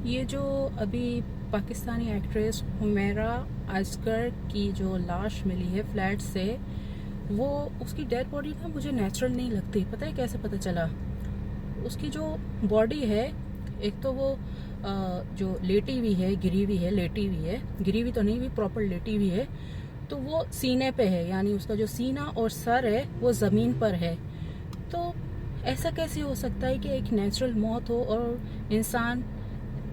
ये जो अभी पाकिस्तानी एक्ट्रेस हुमैरा असगर की जो लाश मिली है फ्लैट से, वो उसकी डेड बॉडी ना मुझे नेचुरल नहीं लगती। पता है कैसे पता चला? उसकी जो बॉडी है, एक तो वो जो लेटी हुई है, गिरी हुई है, लेटी हुई है, गिरी हुई तो नहीं हुई, प्रॉपर लेटी हुई है, तो वो सीने पे है, यानी उसका जो सीना और सर है वो ज़मीन पर है। तो ऐसा कैसे हो सकता है कि एक नेचुरल मौत हो और इंसान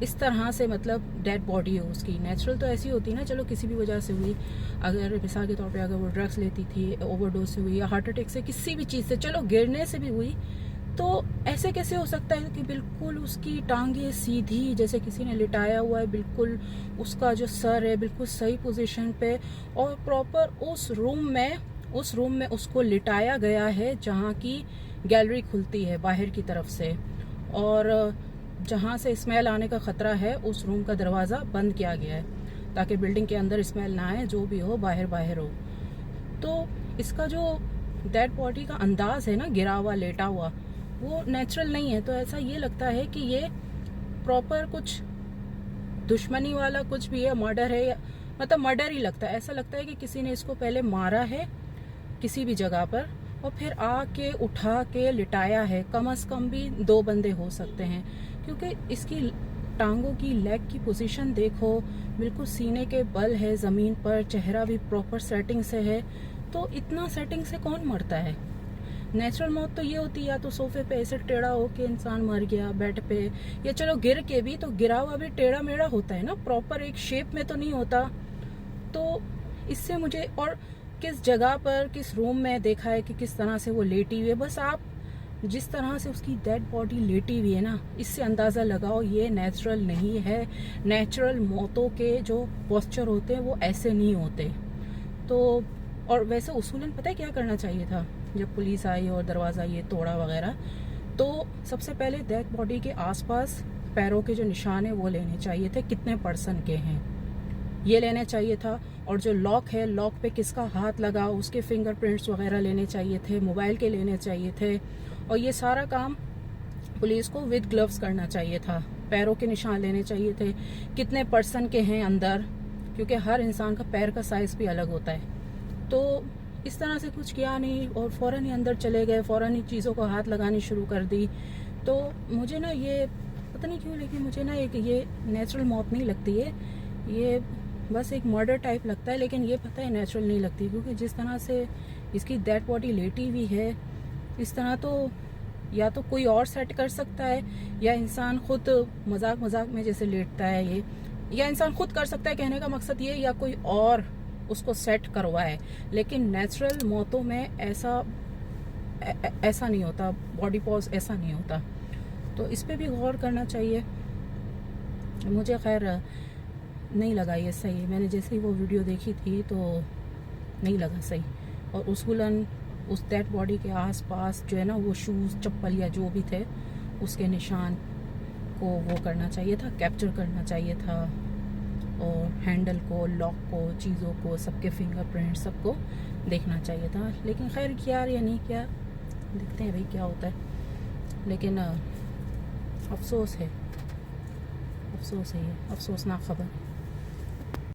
इस तरह से, मतलब डेड बॉडी हो उसकी? नेचुरल तो ऐसी होती है ना, चलो किसी भी वजह से हुई, अगर मिसाल के तौर पे अगर वो ड्रग्स लेती थी, ओवरडोज से हुई, या हार्ट अटैक से, किसी भी चीज़ से, चलो गिरने से भी हुई, तो ऐसे कैसे हो सकता है कि बिल्कुल उसकी टांगे सीधी, जैसे किसी ने लिटाया हुआ है, बिल्कुल उसका जो सर है बिल्कुल सही पोजीशन पे, और प्रॉपर उस रूम में उसको लिटाया गया है जहाँ की गैलरी खुलती है बाहर की तरफ से, और जहाँ से स्मेल आने का खतरा है उस रूम का दरवाज़ा बंद किया गया है ताकि बिल्डिंग के अंदर स्मेल ना आए, जो भी हो बाहर बाहर हो। तो इसका जो डेड बॉडी का अंदाज है ना, गिरा हुआ लेटा हुआ, वो नेचुरल नहीं है। तो ऐसा ये लगता है कि ये प्रॉपर कुछ दुश्मनी वाला कुछ भी है, मर्डर है, या मतलब मर्डर ही लगता है। ऐसा लगता है कि किसी ने इसको पहले मारा है किसी भी जगह पर और फिर आके उठा के लिटाया है। कम से कम भी 2 बंदे हो सकते हैं, क्योंकि इसकी टांगों की, लेग की पोजीशन देखो, बिल्कुल सीने के बल है ज़मीन पर, चेहरा भी प्रॉपर सेटिंग से है। तो इतना सेटिंग से कौन मरता है? नेचुरल मौत तो ये होती है या तो सोफे पे ऐसे टेढ़ा होके इंसान मर गया बेड पे, या चलो गिर के भी, तो गिरा हुआ भी टेढ़ा मेढ़ा होता है ना, प्रॉपर एक शेप में तो नहीं होता। तो इससे मुझे, और किस जगह पर, किस रूम में देखा है कि किस तरह से वो लेटी हुई है, बस आप जिस तरह से उसकी डेड बॉडी लेटी हुई है ना, इससे अंदाज़ा लगाओ ये नेचुरल नहीं है। नेचुरल मौतों के जो पोस्चर होते हैं वो ऐसे नहीं होते। तो और वैसे उसूलन पता है क्या करना चाहिए था? जब पुलिस आई और दरवाज़ा ये तोड़ा वगैरह, तो सबसे पहले डेड बॉडी के आसपास पैरों के जो निशान है वो लेने चाहिए थे, कितने पर्सन के हैं ये लेना चाहिए था। और जो लॉक है, लॉक पे किसका हाथ लगा, उसके फिंगरप्रिंट्स वगैरह लेने चाहिए थे, मोबाइल के लेने चाहिए थे। और ये सारा काम पुलिस को विद ग्लव्स करना चाहिए था। पैरों के निशान लेने चाहिए थे, कितने पर्सन के हैं अंदर, क्योंकि हर इंसान का पैर का साइज भी अलग होता है। तो इस तरह से कुछ किया नहीं और फ़ौरन ही अंदर चले गए, फ़ौरन ही चीज़ों को हाथ लगानी शुरू कर दी। तो मुझे ना ये पता नहीं क्यों, लेकिन मुझे ना एक ये नेचुरल मौत नहीं लगती है, ये बस एक मर्डर टाइप लगता है। लेकिन ये पता है नेचुरल नहीं लगती, क्योंकि जिस तरह से इसकी डेड बॉडी लेटी हुई है, इस तरह तो या तो कोई और सेट कर सकता है, या इंसान खुद मजाक मजाक में जैसे लेटता है ये, या इंसान खुद कर सकता है, कहने का मकसद ये, या कोई और उसको सेट करवाए। लेकिन नेचुरल मौतों में ऐसा नहीं होता, बॉडी पॉज ऐसा नहीं होता। तो इस पे भी गौर करना चाहिए। मुझे खैर नहीं लगा ये सही, मैंने जैसे ही वो वीडियो देखी थी तो नहीं लगा सही। और उसूलन उस डेड बॉडी के आसपास जो है ना, वो शूज़, चप्पल या जो भी थे, उसके निशान को वो करना चाहिए था, कैप्चर करना चाहिए था, और हैंडल को, लॉक को, चीज़ों को, सबके फिंगरप्रिंट सबको देखना चाहिए था। लेकिन खैर किया या नहीं किया, देखते हैं भाई क्या होता है। लेकिन अफसोस है, अफसोस है, ये अफसोसनाक खबर।